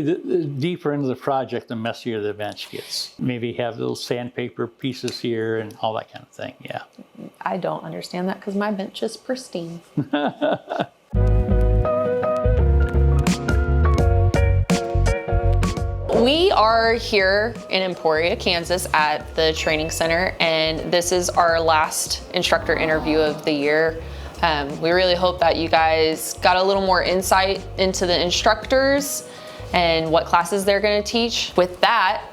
the deeper into the project, the messier the bench gets. Maybe have little sandpaper pieces here and all that kind of thing, yeah. I don't understand that because my bench is pristine. We are here in Emporia, Kansas at the training center, and this is our last instructor interview of the year. We really hope that you guys got a little more insight into the instructors and what classes they're going to teach. With that,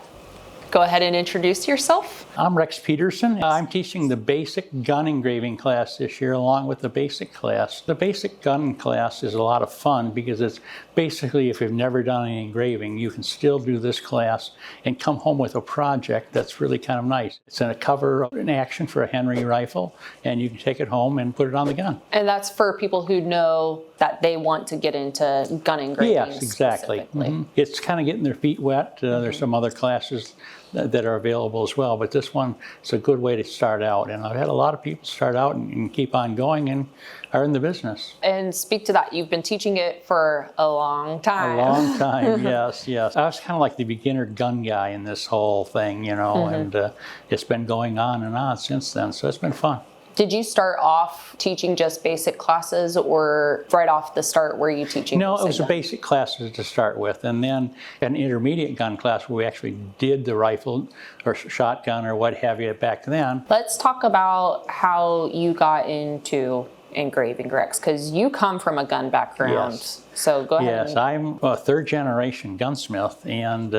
go ahead and introduce yourself. I'm Rex Pedersen. I'm teaching the basic gun engraving class this year along with the basic class. The basic gun class is a lot of fun because it's basically, if you've never done any engraving, you can still do this class and come home with a project that's really kind of nice. It's in a cover in action for a Henry rifle, and you can take it home and put it on the gun. And that's for people who know that they want to get into gun engraving. Yes, exactly. It's kind of getting their feet wet. There's some other classes that are available as well, but this one is a good way to start out. And I've had a lot of people start out and keep on going and are in the business. And speak to that, you've been teaching it for a long time. A long time, yes, yes. I was kind of like the beginner gun guy in this whole thing, you know, and it's been going on and on since then, so it's been fun. Did you start off teaching just basic classes, or right off the start were you teaching? No, it was a basic classes to start with, and then an intermediate gun class where we actually did the rifle or shotgun or what have you back then. Let's talk about how you got into engraving, Rex, because you come from a gun background. Yes. So go ahead. Yes, I'm a third generation gunsmith, and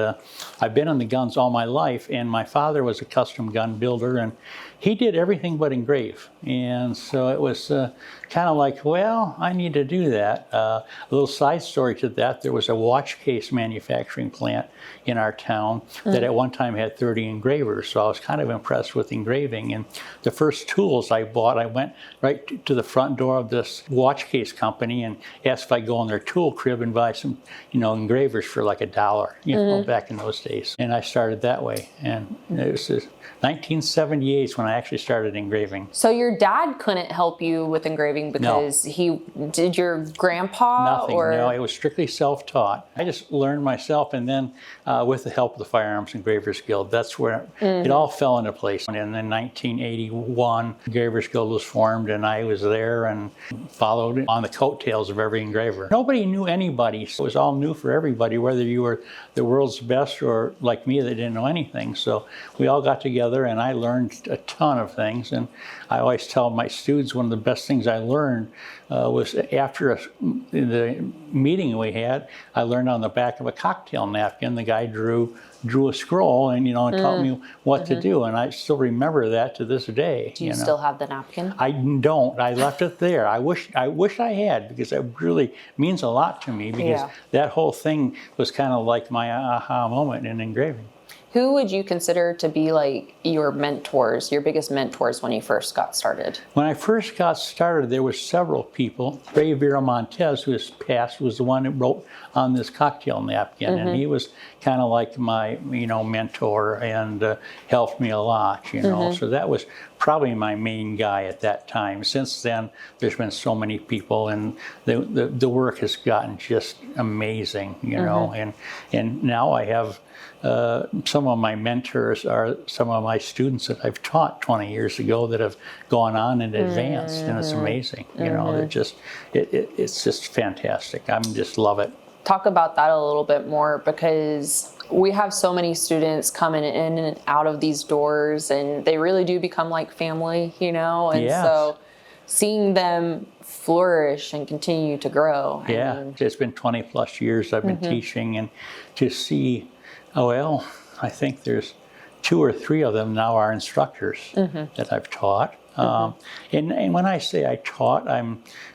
I've been in the guns all my life, and my father was a custom gun builder, and he did everything but engrave. And so it was kind of like, well, I need to do that. A little side story to that, there was a watch case manufacturing plant in our town that at one time had 30 engravers, so I was kind of impressed with engraving. And the first tools I bought, I went right to the front door of this watch case company and asked if I could go in their tool crib and buy some, you know, engravers for like $1, you know, back in those days. And I started that way. And it was 1978 when I actually started engraving. So your dad couldn't help you with engraving because he did your grandpa? Nothing, or? no, it was strictly self-taught. I just learned myself, and then with the help of the Firearms Engravers Guild, that's where it all fell into place. And in 1981, Engravers Guild was formed, and I was there and followed on the coattails of every engraver. Nobody knew anybody, so it was all new for everybody, whether you were the world's best or like me that didn't know anything. So we all got together, and I learned a ton of things. And I always tell my students one of the best things I learned was after the meeting we had, I learned on the back of a cocktail napkin, the guy drew a scroll and, you know, and taught me what to do. And I still remember that to this day. Do you still have the napkin? I don't. I left it there. I wish I had, because it really means a lot to me, because that whole thing was kind of like my aha moment in engraving. Who would you consider to be like your mentors, your biggest mentors when you first got started? When I first got started, there were several people. Ray Viramontes, who has passed, was the one who wrote on this cocktail napkin, and he was kind of like my, you know, mentor and helped me a lot, you know. So that was probably my main guy at that time. Since then, there's been so many people, and the work has gotten just amazing, you know. And now I have some of my mentors are some of my students that I've taught 20 years ago that have gone on and advanced, and it's amazing. You know, they're just, it's just fantastic. I just love it. Talk about that a little bit more, because we have so many students coming in and out of these doors, and they really do become like family, you know, and so seeing them flourish and continue to grow. Yeah, it's been 20 plus years I've been teaching, and to see, oh, well, I think there's 2 or 3 of them now are instructors that I've taught. And when I say I taught, I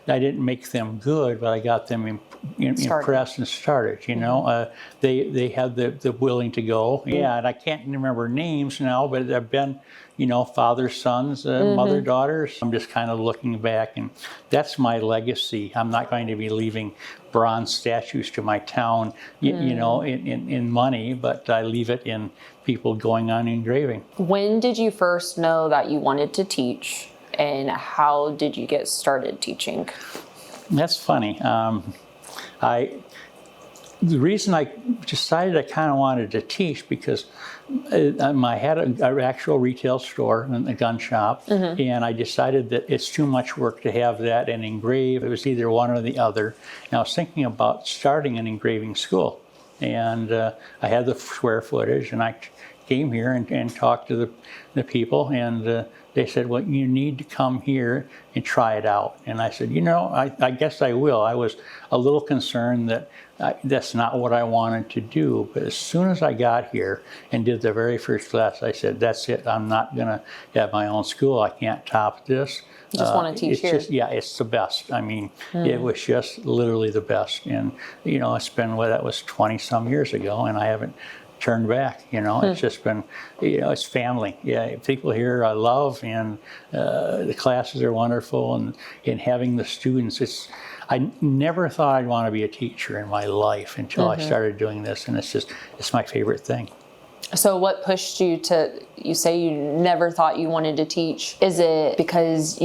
didn't make them good, but I got them impressed and started. You know, they had the willing to go. Yeah, and I can't remember names now, but they've been, you know, fathers, sons, mother, daughters. I'm just kind of looking back, and that's my legacy. I'm not going to be leaving bronze statues to my town, you know, in money, but I leave it in people going on engraving. When did you first know that you wanted to teach, and how did you get started teaching? That's funny. The reason I decided I kind of wanted to teach because I had an actual retail store and a gun shop, and I decided that it's too much work to have that and engrave. It was either one or the other. And I was thinking about starting an engraving school, and I had the square footage, and I came here and talked to the people, and they said, well, you need to come here and try it out. And I said, I guess I will. I was a little concerned that that's not what I wanted to do. But as soon as I got here and did the very first class, I said, that's it. I'm not going to have my own school. I can't top this. You just want to teach here. It's the best. I mean, it was just literally the best. And, it's been, that was 20 some years ago, and I haven't turned back. It's just been, it's family. Yeah, people here I love, and the classes are wonderful, and having the students, I never thought I'd want to be a teacher in my life until I started doing this, and it's my favorite thing. So what pushed you to, you say you never thought you wanted to teach? Is it because,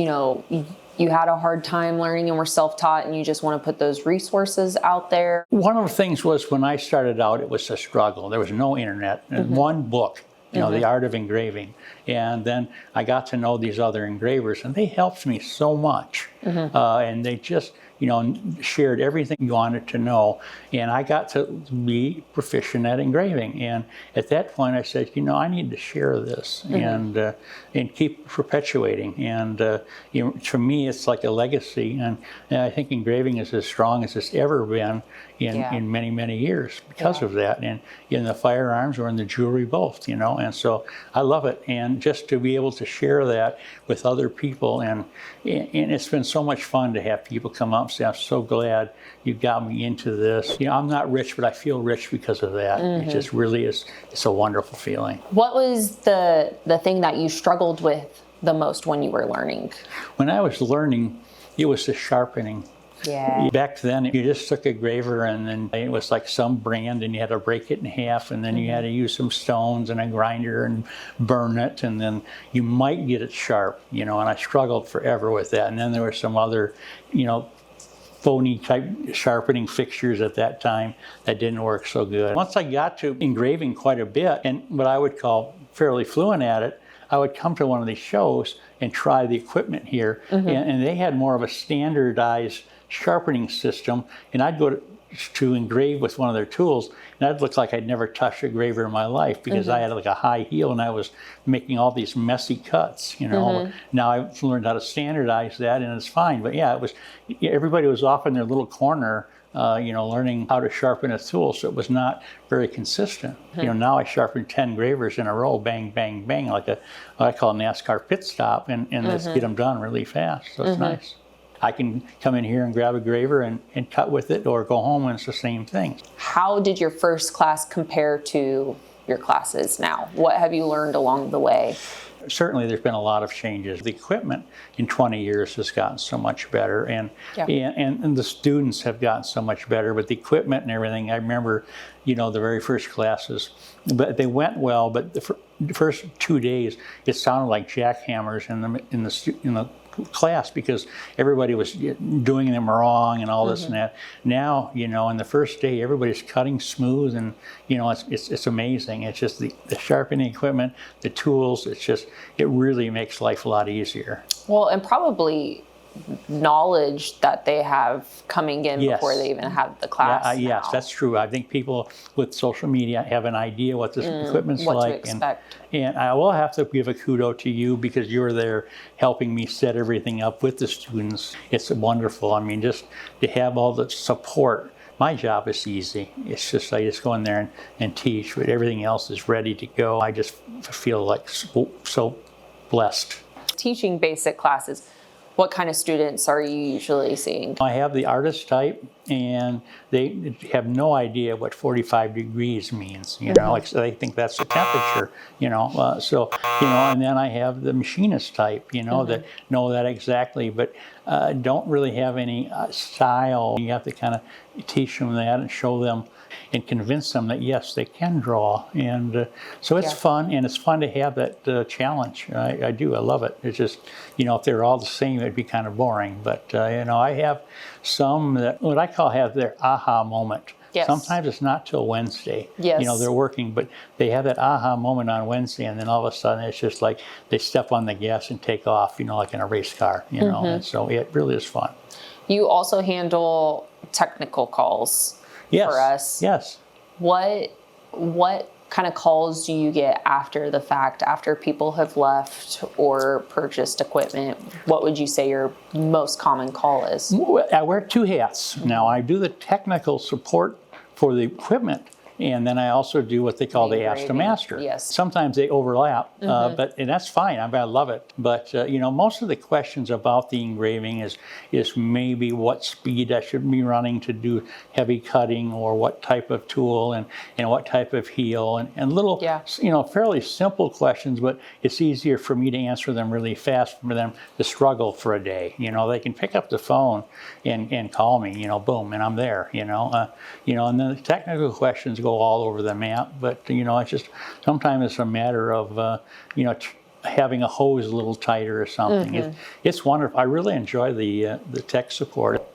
you had a hard time learning and were self-taught and you just want to put those resources out there? One of the things was when I started out, it was a struggle. There was no internet, and one book, The Art of Engraving. And then I got to know these other engravers, and they helped me so much. And they just, shared everything you wanted to know. And I got to be proficient at engraving. And at that point I said, I need to share this and keep perpetuating. And to me, it's like a legacy. And I think engraving is as strong as it's ever been in many, many years because of that. And in the firearms or in the jewelry, both, And so I love it. And just to be able to share that with other people, and it's been so much fun to have people come up and say, I'm so glad you got me into this. I'm not rich, but I feel rich because of that. It just really is, it's a wonderful feeling. What was the thing that you struggled with the most when you were learning? When I was learning, it was the sharpening. Yeah. Back then, you just took a graver, and then it was like some brand, and you had to break it in half, and then you had to use some stones and a grinder and burn it, and then you might get it sharp, and I struggled forever with that. And then there were some other, phony type sharpening fixtures at that time that didn't work so good. Once I got to engraving quite a bit, and what I would call fairly fluent at it, I would come to one of these shows and try the equipment here, and they had more of a standardized sharpening system, and I'd go to engrave with one of their tools, and I'd look like I'd never touched a graver in my life because I had like a high heel and I was making all these messy cuts, Now I've learned how to standardize that, and it's fine. But yeah, everybody was off in their little corner, learning how to sharpen a tool, so it was not very consistent. Now I sharpen 10 gravers in a row, bang, bang, bang, like what I call a NASCAR pit stop, and let's get them done really fast. So it's nice. I can come in here and grab a graver and cut with it, or go home and it's the same thing. How did your first class compare to your classes now? What have you learned along the way? Certainly there's been a lot of changes. The equipment in 20 years has gotten so much better, and the students have gotten so much better, but the equipment and everything, I remember, the very first classes, but they went well, but the first 2 days, it sounded like jackhammers in the class because everybody was doing them wrong and all this and that. Now, in the first day, everybody's cutting smooth, and it's amazing. It's just the sharpening equipment, the tools. It really makes life a lot easier. Well, and probably knowledge that they have coming in before they even have the class. Yes, that's true. I think people with social media have an idea what this equipment's what like. To expect. And I will have to give a kudos to you because you're there helping me set everything up with the students. It's wonderful. I mean, just to have all the support. My job is easy. It's just I just go in there and teach, but everything else is ready to go. I just feel like so blessed. Teaching basic classes, what kind of students are you usually seeing? I have the artist type, and they have no idea what 45 degrees means, like, so they think that's the temperature, and then I have the machinist type, that know that exactly, but don't really have any style. You have to kind of teach them that and show them and convince them that yes, they can draw, and so it's fun, and it's fun to have that challenge. I love it. It's just, if they're all the same, it'd be kind of boring, but I have some that what I call have their aha moment. Yes. Sometimes it's not till Wednesday. Yes. You know, they're working, but they have that aha moment on Wednesday, and then all of a sudden it's just like they step on the gas and take off, you know, like in a race car, you know, and so it really is fun. You also handle technical calls for us. Yes. What kind of calls do you get after the fact, after people have left or purchased equipment? What would you say your most common call is? I wear two hats. Now, I do the technical support for the equipment, and then I also do what they call the Ask the Master. Yes. Sometimes they overlap, and that's fine. I love it. But you know, most of the questions about the engraving is maybe what speed I should be running to do heavy cutting, or what type of tool, and what type of heel, and little, you know, fairly simple questions. But it's easier for me to answer them really fast for them to struggle for a day. You know, they can pick up the phone and call me. You know, boom, and I'm there. You know, and then the technical questions go all over the map, but you know, it's just sometimes it's a matter of you know, having a hose a little tighter or something. It's wonderful. I really enjoy the tech support.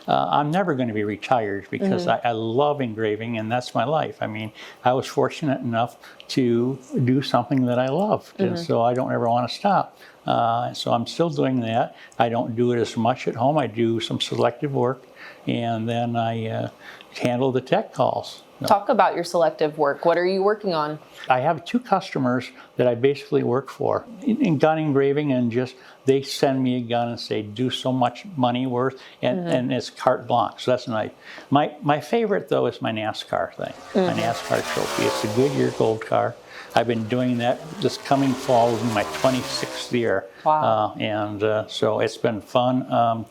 I'm never going to be retired because I love engraving, and that's my life. I mean, I was fortunate enough to do something that I loved, and so I don't ever want to stop. So I'm still doing that. I don't do it as much at home. I do some selective work, and then I handle the tech calls. Talk about your selective work. What are you working on? I have two customers that I basically work for in gun engraving, and just they send me a gun and say, do so much money worth, and it's carte blanche. So that's nice. My favorite, though, is my NASCAR thing, my NASCAR trophy. It's a Goodyear Gold car. I've been doing that this coming fall, will be my 26th year. Wow. So it's been fun.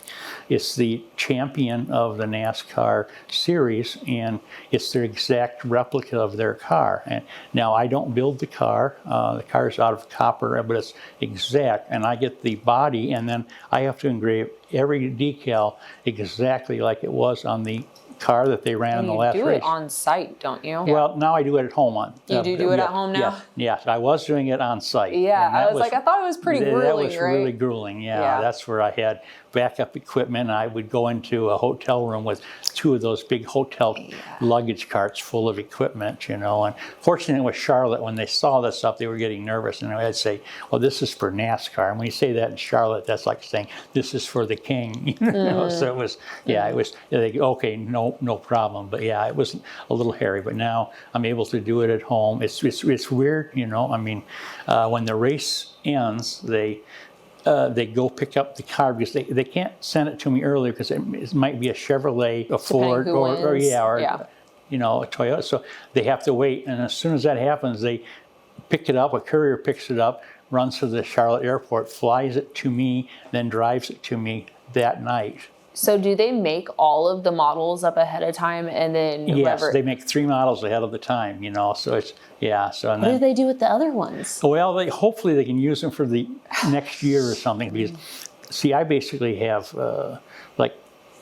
It's the champion of the NASCAR series, and it's their exact replica of their car. And now I don't build the car. The car is out of copper, but it's exact. And I get the body, and then I have to engrave every decal exactly like it was on the car that they ran in the last race. You do it on site, don't you? Well, now I do it at home. You do it at home now? Yes, I was doing it on site. Yeah, I was like, I thought it was pretty grueling, That was really grueling, yeah. That's where I had backup equipment. I would go into a hotel room with two of those big hotel luggage carts full of equipment, you know. And fortunately with Charlotte, when they saw this stuff, they were getting nervous, and I'd say, well, this is for NASCAR. And when you say that in Charlotte, that's like saying, this is for the king. You know? So it was, it was, okay, no problem. But yeah, it was a little hairy, but now I'm able to do it at home. It's weird, you know. I mean, when the race ends, they go pick up the car because they can't send it to me earlier because it might be a Chevrolet, a Ford, or you know, a Toyota. So they have to wait, and as soon as that happens, they pick it up. A courier picks it up, runs to the Charlotte airport, flies it to me, then drives it to me that night. So do they make all of the models up ahead of time, and then yes, they make 3 models ahead of the time, you know. So it's So and what do they do with the other ones? Well, hopefully they can use them for the next year or something. Because see, I basically have like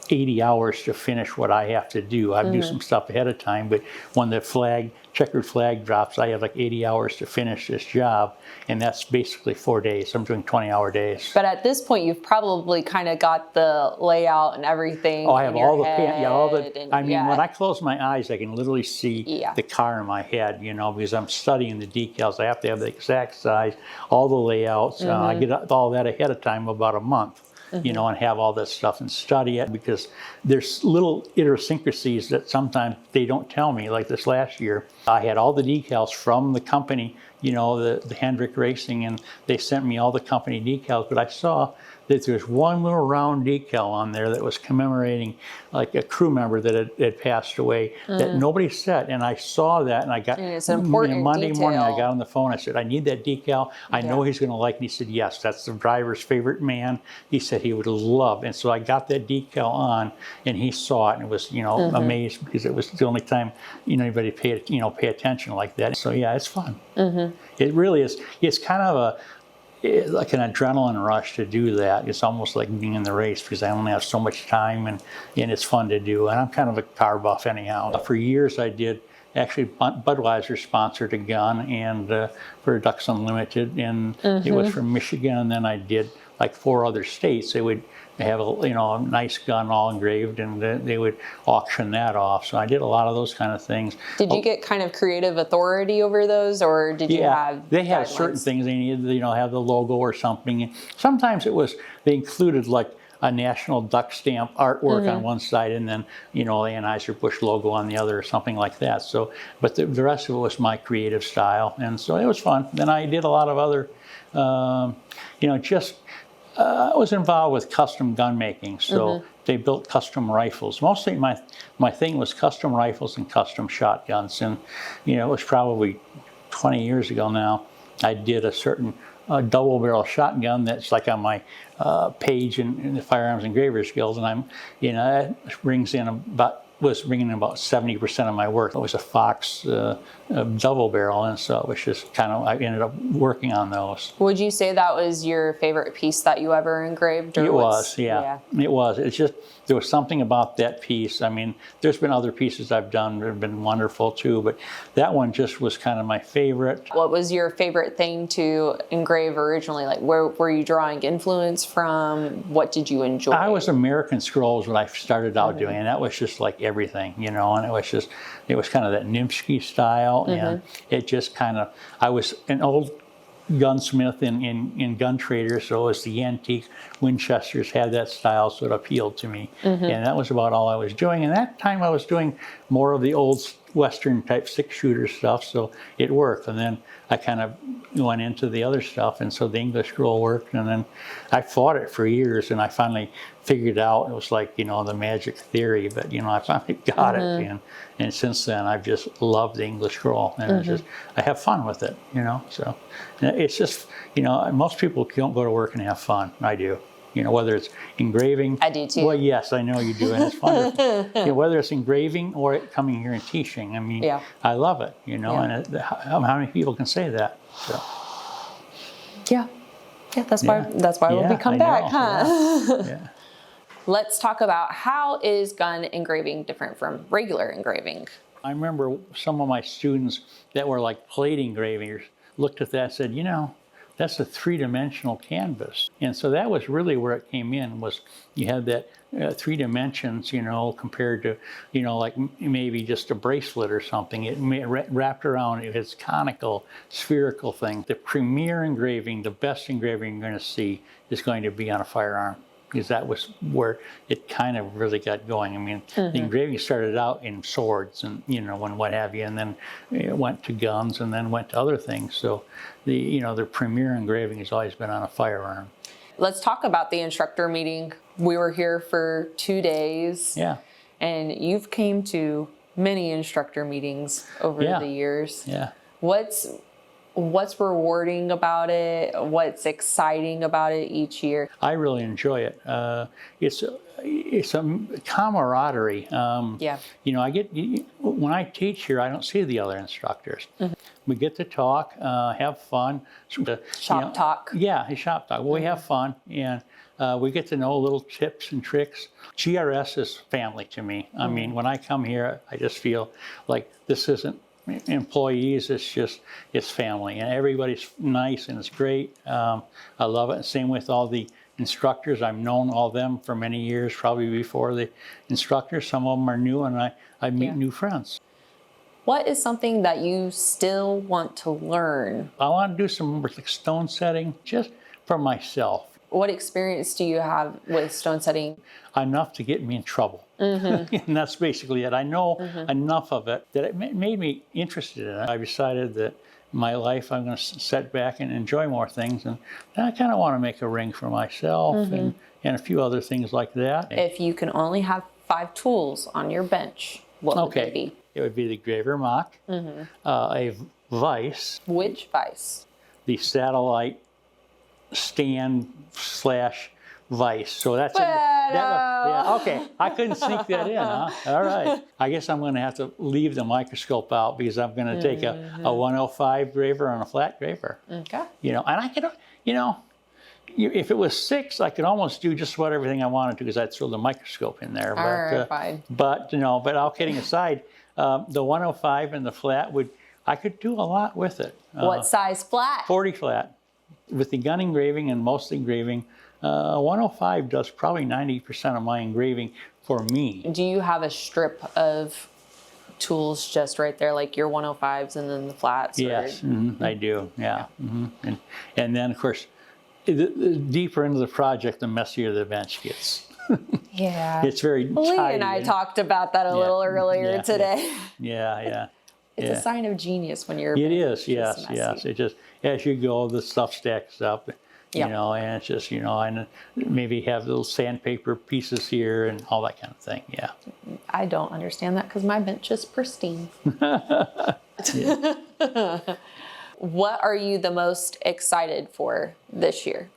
80 hours to finish what I have to do. I do some stuff ahead of time, but when the checkered flag drops, I have like 80 hours to finish this job, and that's basically 4 days. I'm doing 20-hour days. But at this point, you've probably kind of got the layout and everything. Oh, I have all the I mean, when I close my eyes, I can literally see the car in my head, you know, because I'm studying the decals. I have to have the exact size, all the layouts. I get all that ahead of time, about a month. You know, and have all this stuff and study it, because there's little idiosyncrasies that sometimes they don't tell me. Like this last year, I had all the decals from the company, you know, the Hendrick Racing, and they sent me all the company decals, but I saw that there's one little round decal on there that was commemorating like a crew member that had passed away that nobody said. And I saw that, and I got, it's an important Monday detail. morning, I got on the phone, I said, I need that decal. I know he's going to like it. And he said, yes, that's the driver's favorite man. He said he would love. And so I got that decal on, and he saw it, and was, you know, amazed, because it was the only time, you know, anybody pay attention like that. So yeah, it's fun. It really is. It's kind of like an adrenaline rush to do that. It's almost like being in the race, because I only have so much time, and it's fun to do. And I'm kind of a car buff anyhow. For years I did, actually Budweiser sponsored a gun, and for Ducks Unlimited, and it was from Michigan. And then I did like 4 other states. They would have a nice gun all engraved, and they would auction that off. So I did a lot of those kind of things. Did you get kind of creative authority over those, or did you have they had guidelines? certain things they needed, have the logo or something. And sometimes they included like a national duck stamp artwork on one side, and then the Anheuser-Busch logo on the other, or something like that. So, but the rest of it was my creative style, and so it was fun. Then I did a lot of other, I was involved with custom gun making. So they built custom rifles. Mostly my thing was custom rifles and custom shotguns, and it was probably 20 years ago now. I did a certain double barrel shotgun that's like on my page in the Firearms Engravers Guild, and that was bringing in about 70% of my work. It was a Fox double barrel, and so it was just I ended up working on those. Would you say that was your favorite piece that you ever engraved? Or it was. It was. It's just, there was something about that piece. I mean, there's been other pieces I've done that have been wonderful too, but that one just was kind of my favorite. What was your favorite thing to engrave originally? Like, where were you drawing influence from? What did you enjoy? I was American Scrolls when I started out doing, and that was just like everything, and it was kind of that Nimsky style, and it just I was an old gunsmith in gun traders, so it was the antique Winchesters had that style, so it appealed to me. And that was about all I was doing. And that time I was doing more of the old Western type 6-shooter stuff, so it worked. And then I kind of went into the other stuff, and so the English scroll worked. And then I fought it for years, and I finally figured out it was like the magic theory, but I finally got it. And since then I've just loved the English scroll, and I have fun with it. So it's just most people don't go to work and have fun. I do. Whether it's engraving. I do too. Well, yes, I know you do, and it's wonderful. Whether it's engraving or coming here and teaching, I mean, I love it. And how many people can say that? So. Yeah, that's why we'll come back, huh? Yeah. Let's talk about, how is gun engraving different from regular engraving? I remember some of my students that were like plate engravers looked at that and said, that's a 3-dimensional canvas. And so that was really where it came in, was you had that 3 dimensions, compared to, like maybe just a bracelet or something. It wrapped around its conical, spherical thing. The premier engraving, the best engraving you're going to see, is going to be on a firearm, because that was where it kind of really got going. I mean, the engraving started out in swords and, and what have you, and then it went to guns, and then went to other things. So the premier engraving has always been on a firearm. Let's talk about the instructor meeting. We were here for 2 days. Yeah. And you've came to many instructor meetings over the years. Yeah. What's rewarding about it? What's exciting about it each year? I really enjoy it. It's a camaraderie. I get, when I teach here, I don't see the other instructors. We get to talk, have fun. Shop talk. Yeah, shop talk. Well, we have fun, and we get to know little tips and tricks. GRS is family to me. I mean, when I come here, I just feel like this isn't employees, it's family, and everybody's nice, and it's great. I love it. Same with all the instructors. I've known all of them for many years, probably before the instructors. Some of them are new, and I meet new friends. What is something that you still want to learn? I want to do some like stone setting, just for myself. What experience do you have with stone setting? Enough to get me in trouble. And that's basically it. I know enough of it that it made me interested in it. I decided that in my life I'm going to sit back and enjoy more things, and I kind of want to make a ring for myself and a few other things like that. If you can only have 5 tools on your bench, what would they be? It would be the Graver Mach, a vise. Which vise? The satellite stand / vise. So that's okay. I couldn't sneak that in, huh? All right. I guess I'm going to have to leave the microscope out, because I'm going to take a 105 graver on a flat graver. Okay. And I could, if it was 6, I could almost do just about everything I wanted to, because I'd throw the microscope in there. All right, fine. But all kidding aside, the 105 and the flat I could do a lot with it. What size flat? 40 flat. With the gun engraving and most engraving, 105 does probably 90% of my engraving for me. Do you have a strip of tools just right there, like your 105s and then the flats? Yes, I do, yeah. And then, of course, the deeper into the project, the messier the bench gets. Yeah. It's very Lee tidy. and I talked about that a little earlier today. Yeah. It's a sign of genius when you're. It is, yes. It just, as you go, the stuff stacks up, you know, and it's just, you know, and maybe have little sandpaper pieces here and all that kind of thing, yeah. I don't understand that because my bench is pristine. What are you the most excited for this year?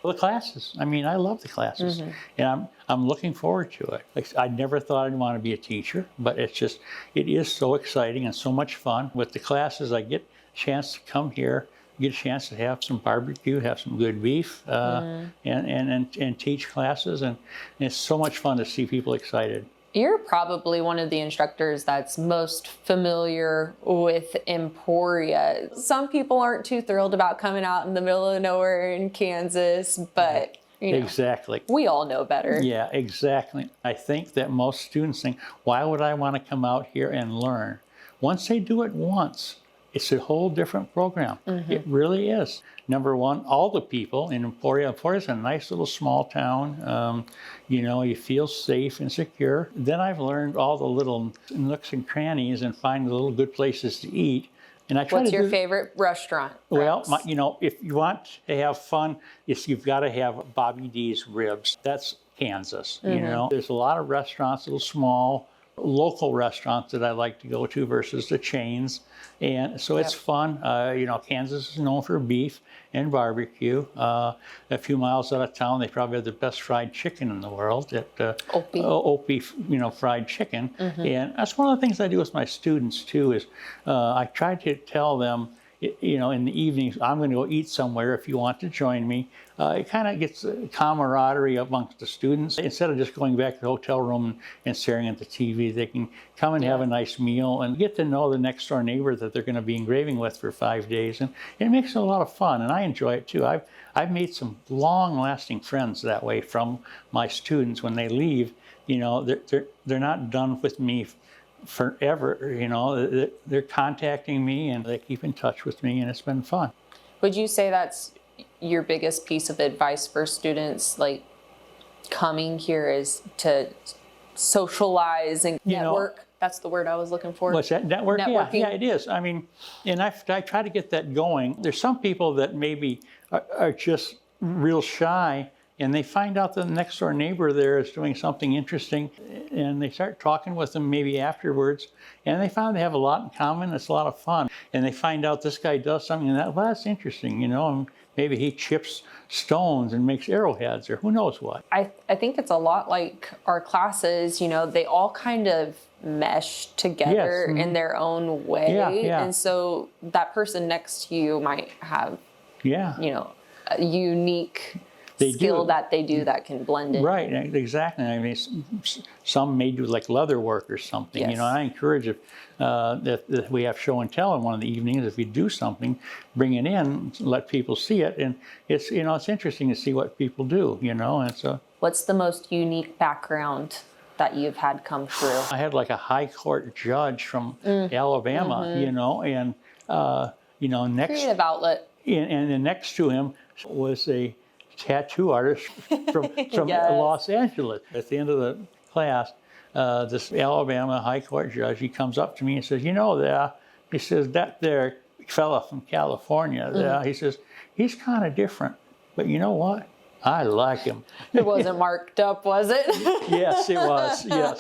Well, the classes. I mean, I love the classes, and I'm looking forward to it. Like, I never thought I'd want to be a teacher, but it is so exciting and so much fun. With the classes, I get a chance to come here, get a chance to have some barbecue, have some good beef, and teach classes, and it's so much fun to see people excited. You're probably one of the instructors that's most familiar with Emporia. Some people aren't too thrilled about coming out in the middle of nowhere in Kansas, but you know, exactly. We all know better. Yeah, exactly. I think that most students think, why would I want to come out here and learn? Once they do it once, it's a whole different program. It really is. Number one, all the people in Emporia. Emporia's a nice little small town. You know, you feel safe and secure. Then I've learned all the little nooks and crannies and find the little good places to eat. And I try What's to your favorite restaurant? Well, you know, if you want to have fun, you've got to have Bobby D's Ribs. That's Kansas. You know, there's a lot of restaurants, little small, local restaurants that I like to go to versus the chains. And so it's fun. You know, Kansas is known for beef and barbecue. A few miles out of town, they probably have the best fried chicken in the world at Opie, you know, fried chicken. And that's one of the things I do with my students too, is I try to tell them, you know, in the evenings, I'm going to go eat somewhere if you want to join me. It kind of gets camaraderie amongst the students. Instead of just going back to the hotel room and staring at the TV, they can come and have a nice meal and get to know the next door neighbor that they're going to be engraving with for 5 days. And it makes it a lot of fun, and I enjoy it too. I've made some long-lasting friends that way from my students. When they leave, you know, they're not done with me forever. You know, they're contacting me and they keep in touch with me, and it's been fun. Would you say that's your biggest piece of advice for students, like coming here, is to socialize and network? That's the word I was looking for. What's that? Network? Networking. Yeah, it is. I mean, and I try to get that going. There's some people that maybe are just real shy, and they find out that the next door neighbor there is doing something interesting, and they start talking with them maybe afterwards, and they find they have a lot in common. It's a lot of fun. And they find out this guy does something, and that's interesting, you know, and maybe he chips stones and makes arrowheads or who knows what. I think it's a lot like our classes, you know, they all kind of mesh together in their own way. And so that person next to you might have, you know, a unique skill that they do that can blend in. Right, exactly. I mean, some may do like leather work or something. You know, I encourage that we have show and tell in one of the evenings. If you do something, bring it in, let people see it, and it's, you know, it's interesting to see what people do. You know, and so. What's the most unique background that you've had come through? I had like a high court judge from Alabama. You know, and you know, next creative outlet, and then next to him was a tattoo artist from Los Angeles. At the end of the class, this Alabama high court judge, he comes up to me and says, you know, he says, that there fella from California, he says, he's kind of different, but you know what? I like him. It wasn't marked up, was it? Yes, it was. Yes.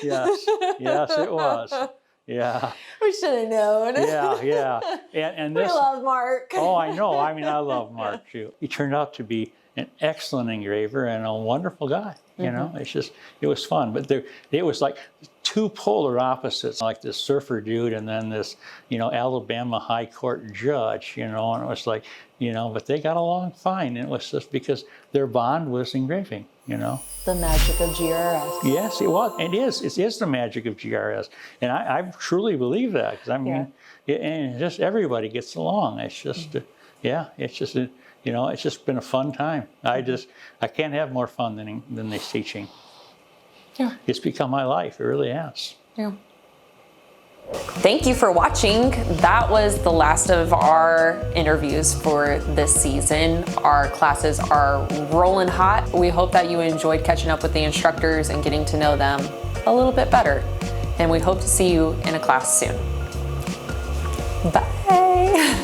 Yes, it was. Yeah. We should have known. Yeah. And this, we love Mark. Oh, I know. I mean, I love Mark too. He turned out to be an excellent engraver and a wonderful guy. You know, it was fun. But it was like two polar opposites, like this surfer dude and then this, you know, Alabama high court judge, you know, and it was like, you know, but they got along fine. And it was just because their bond was engraving, you know. The magic of GRS. Yes, it was. It is. It is the magic of GRS. And I truly believe that. Because I mean, and just everybody gets along. It's just, it's just, you know, it's just been a fun time. I can't have more fun than this teaching. Yeah. It's become my life. It really has. Yeah. Thank you for watching. That was the last of our interviews for this season. Our classes are rolling hot. We hope that you enjoyed catching up with the instructors and getting to know them a little bit better. And we hope to see you in a class soon. Bye.